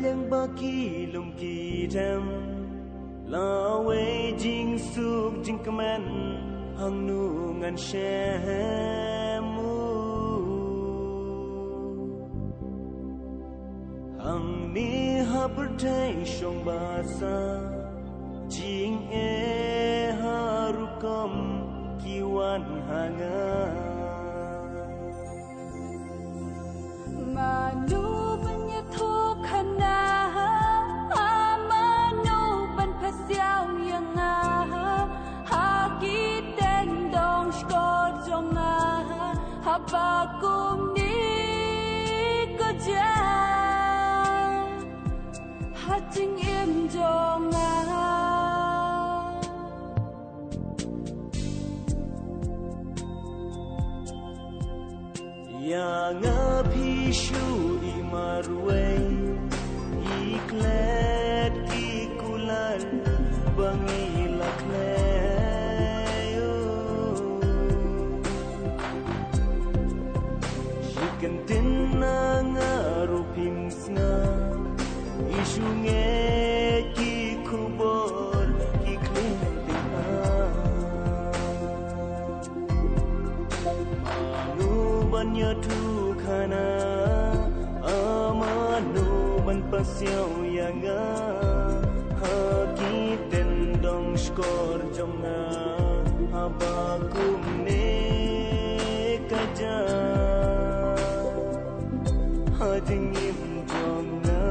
leng baki lum ki dem la we jing suk jing kemen hang nu ngan shemu hang ni ha berdai shong basa jing harukom kiwan hanga manu penyetukana manu penpasiau yang haki tendong skor jonga habakum ni kerja hating im jonga yang apishu imarwe iklet ikulan bangilak leyo shikantin na ngarupim sna isunge kikubor kiklintin banyak tukana amanu ban pasiau yanga haki tendong skor jonga habakum ne kaja hajingim jonga